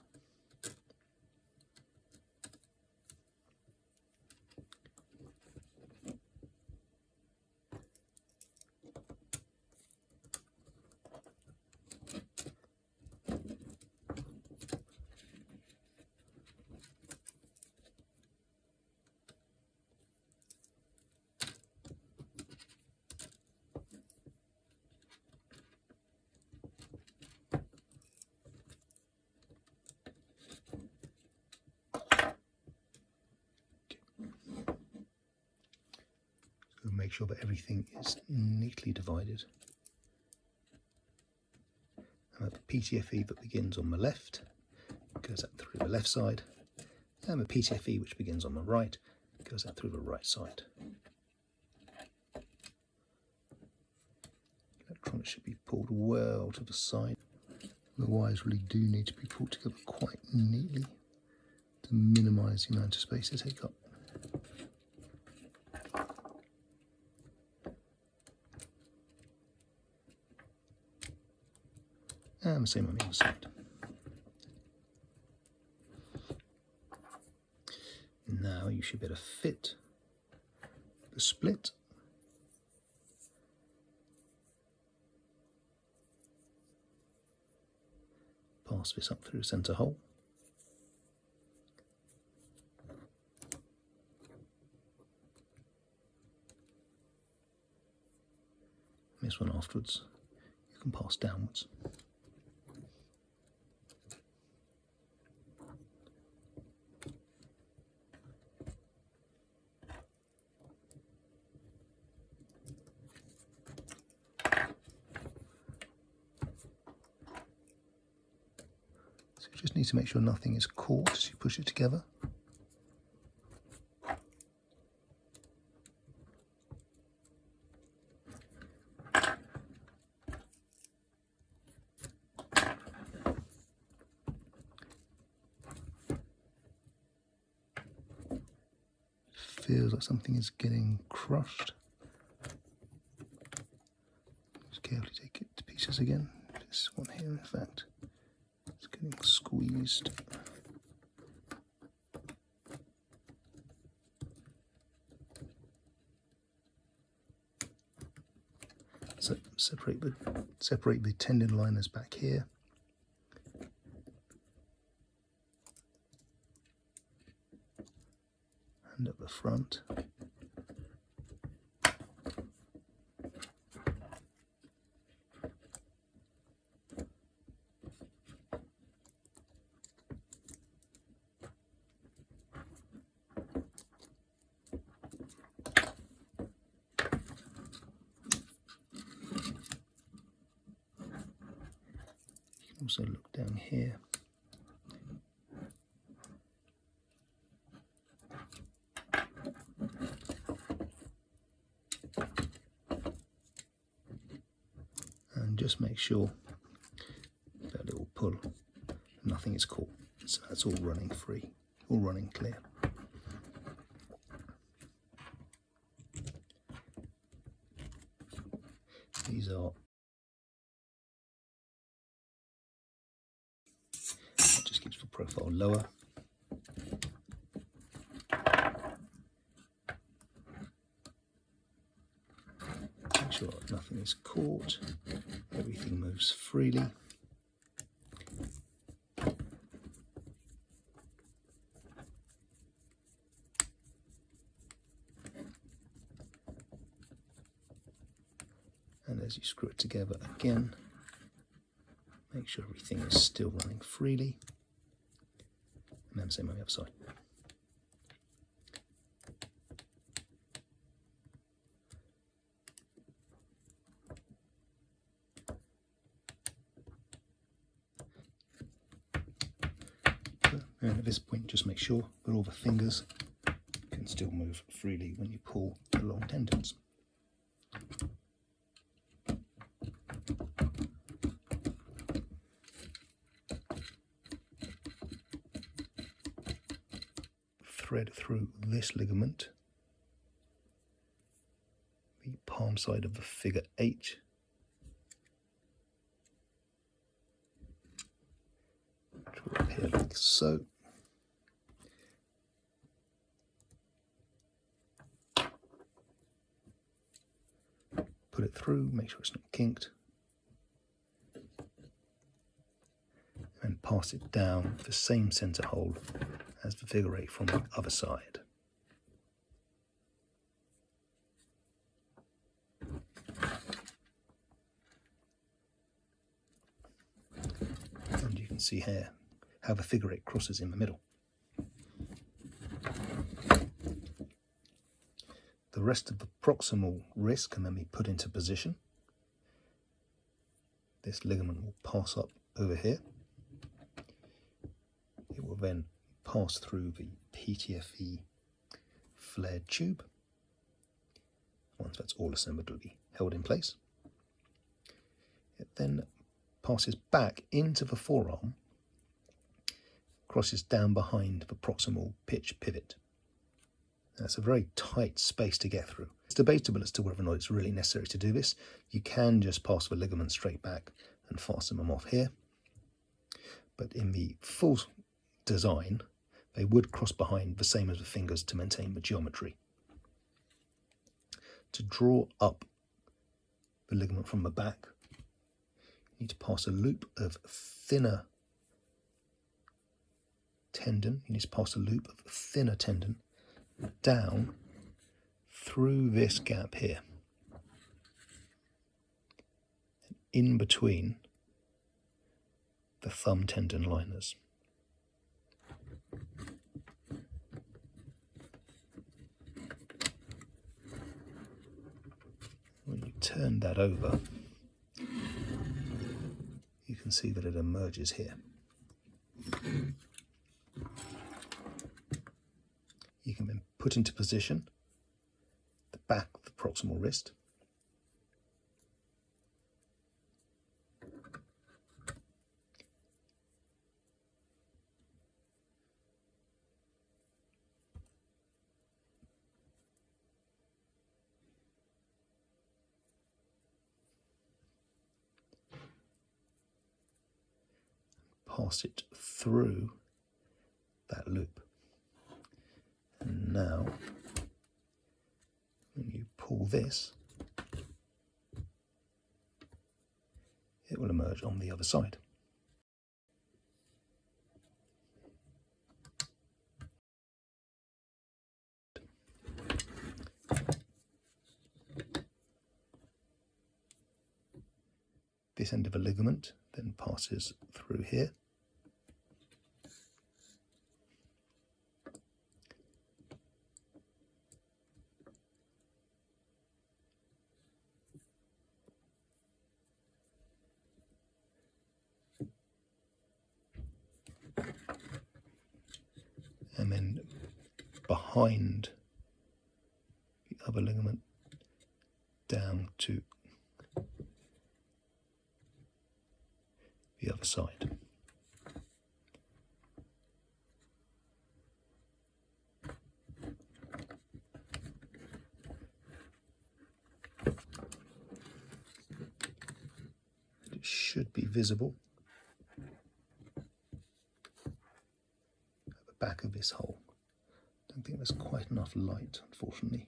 Make sure that everything is neatly divided. And the PTFE that begins on the left goes up through the left side, and the PTFE which begins on the right goes up through the right side. Electronics should be pulled well to the side. The wires really do need to be pulled together quite neatly to minimise the amount of space they take up. And the same on the other side. Now you should be able to fit the split. Pass this up through the centre hole. This one afterwards, you can pass downwards. So you just need to make sure nothing is caught as you push it together. feels like something is getting crushed. Just carefully take it to pieces again. This one here, in fact, it's getting squeezed. So separate the tendon liners back here. And at the front. Also look down here. And just make sure that little pull, nothing is caught. So that's all running free, all running clear. These are just keeps the profile lower. Make sure nothing is caught, everything moves freely. And as you screw it together again, make sure everything is still running freely. And then same on the other side. And at this point, just make sure that all the fingers can still move freely when you pull the long tendons. Thread through this ligament, the palm side of the figure 8. Draw it here like so. Put it through, make sure it's not kinked. And pass it down the same centre hole as the figure 8 from the other side. And you can see here how the figure 8 crosses in the middle. The rest of the proximal wrist can then be put into position. This ligament will pass up over here. It will then pass through the PTFE flared tube. Once that's all assembled, it will be held in place. It then passes back into the forearm, crosses down behind the proximal pitch pivot. That's a very tight space to get through. It's debatable as to whether or not it's really necessary to do this. You can just pass the ligament straight back and fasten them off here. But in the full design, they would cross behind the same as the fingers to maintain the geometry. To draw up the ligament from the back, you need to pass a loop of thinner tendon. You need to pass a loop of thinner tendon down through this gap here, and in between the thumb tendon liners. When you turn that over, you can see that it emerges here. You can then put into position the back of the proximal wrist. pass it through that loop. And now, when you pull this, it will emerge on the other side. This end of a ligament then passes through here. And then behind the other ligament down to the other side. It should be visible at the back of this hole. Don't think there's quite enough light, unfortunately,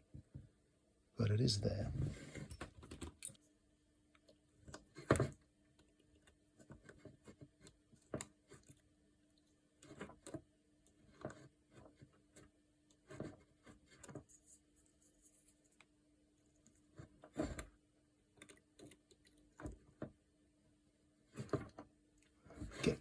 but it is there. Okay.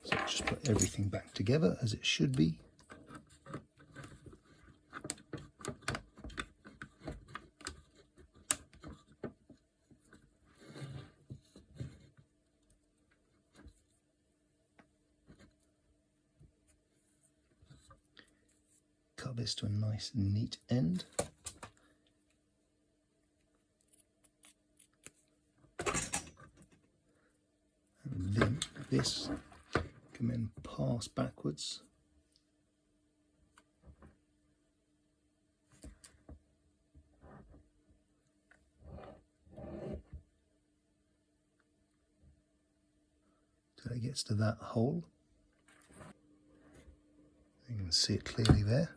So just put everything back together as it should be. Cut this to a nice neat end. And then this can then pass backwards. Till it gets to that hole. You can see it clearly there.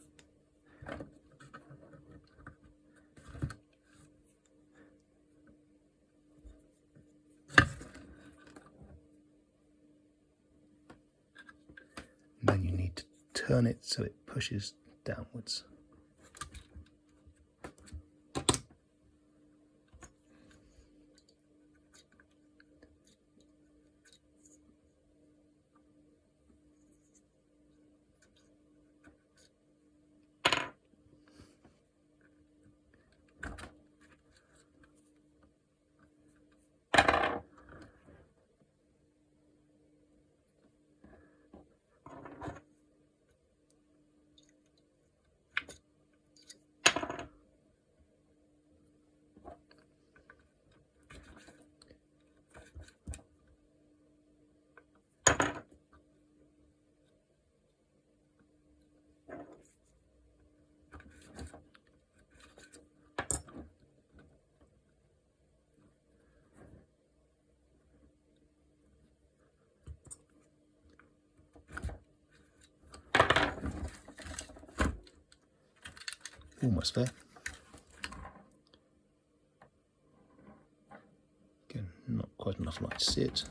And then you need to turn it so it pushes downwards. Almost there. Again, not quite enough light to see it.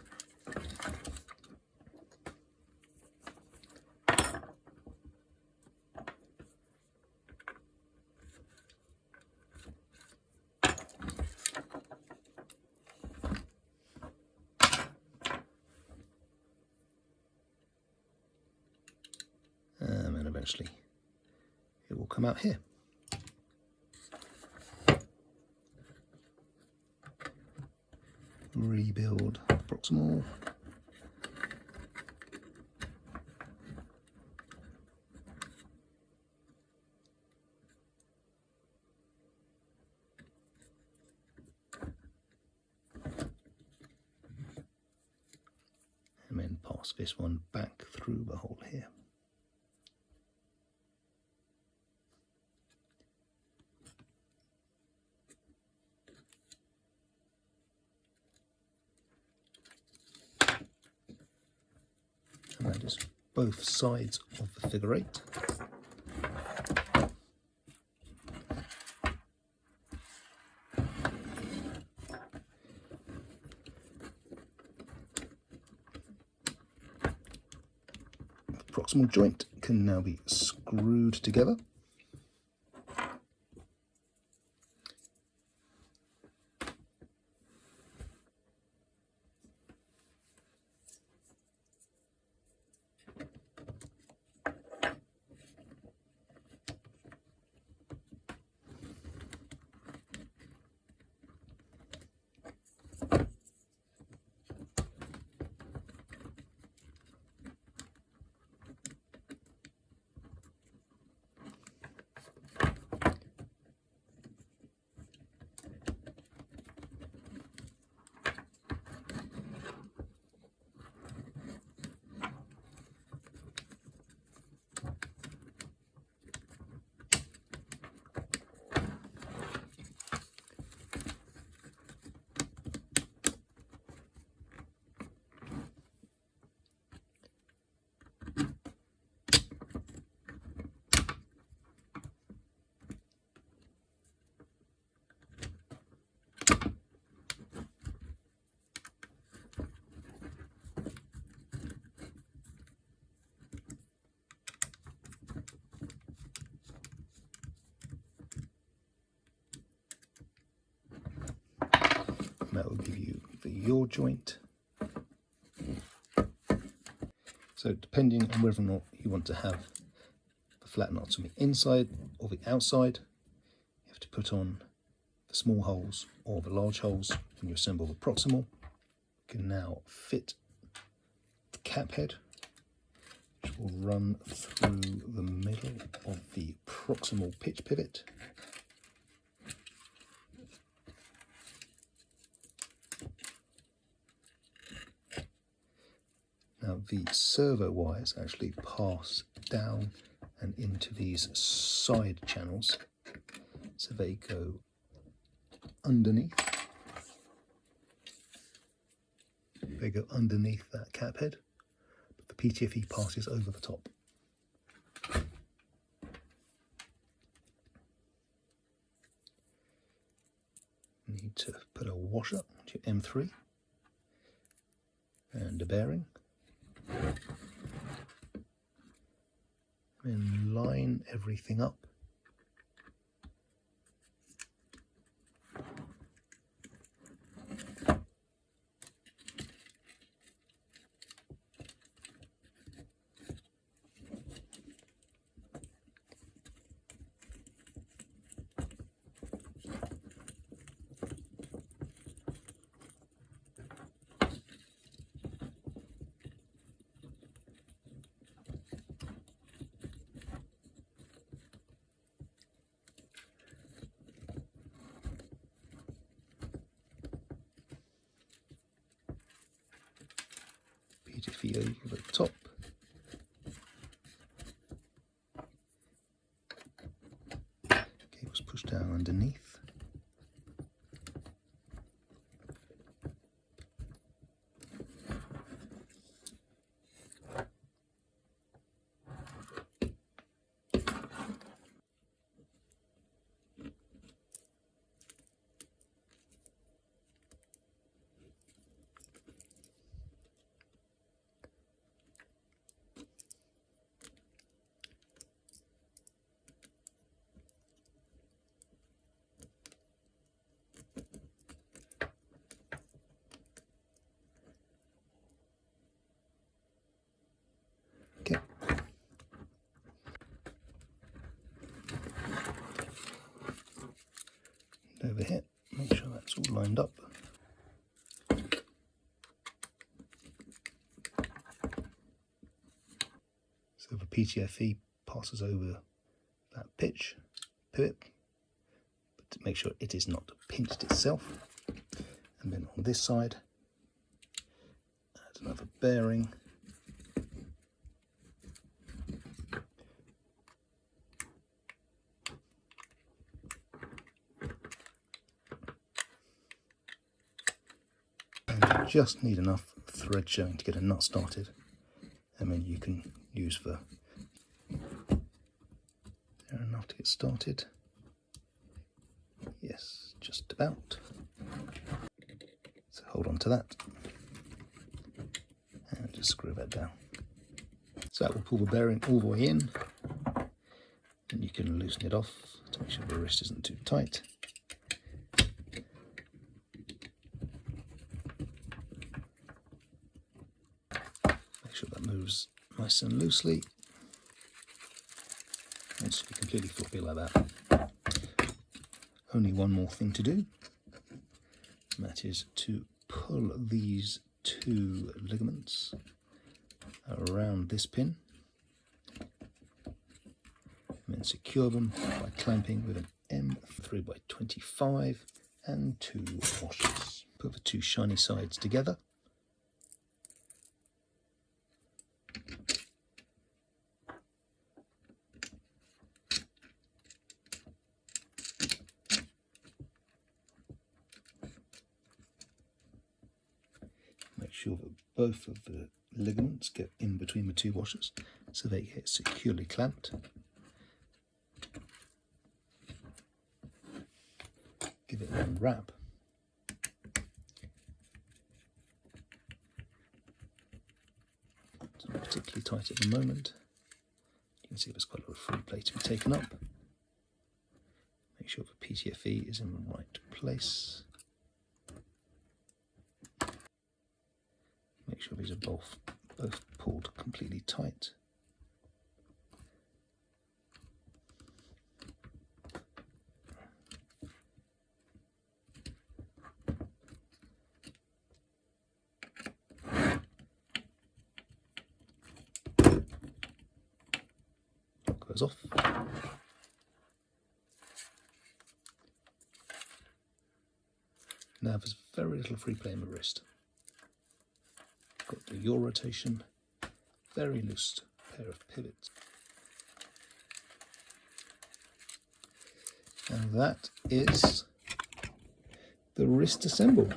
And then eventually it will come out here. Rebuild proximal. And then pass this one back through the hole here. that is both sides of the figure eight. The proximal joint can now be screwed together. That will give you the yaw joint. So depending on whether or not you want to have the flat nuts on the inside or the outside, you have to put on the small holes or the large holes when you assemble the proximal. You can now fit the cap head, which will run through the middle of the proximal pitch pivot. Now the servo wires actually pass down and into these side channels, so they go underneath. They go underneath that cap head, but the PTFE passes over the top. You need to put a washer onto your M3 and a bearing. And line everything up. PTFE over the top. Cables pushed down underneath. Okay. And over here, make sure that's all lined up. So the PTFE passes over that pitch pivot, but to make sure it is not pinched itself. And then on this side, add another bearing. And you just need enough thread showing to get a nut started, I mean, you can use for there enough to get started. Yes, just about. So hold on to that and just screw that down. So that will pull the bearing all the way in, and you can loosen it off to make sure the wrist isn't too tight. Make sure that moves nice and loosely. It should be completely floppy like that. Only one more thing to do, and that is to pull these two ligaments around this pin and then secure them by clamping with an M3 by 25 and 2 washers. Put the two shiny sides together. Make sure that both of the ligaments get in between the two washers so they get securely clamped. Give it one wrap. It's not particularly tight at the moment. You can see there's quite a lot of free play to be taken up. Make sure the PTFE is in the right place. Make sure these are both pulled completely tight. Lock those off. Now there's very little free play in the wrist. Got the yaw rotation, very loose pair of pivots. And that is the wrist assembled.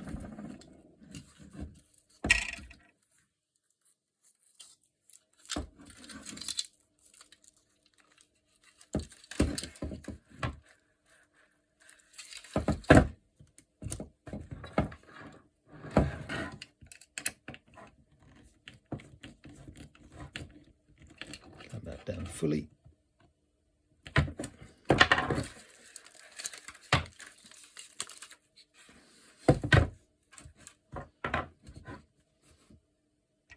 Clamp that down fully.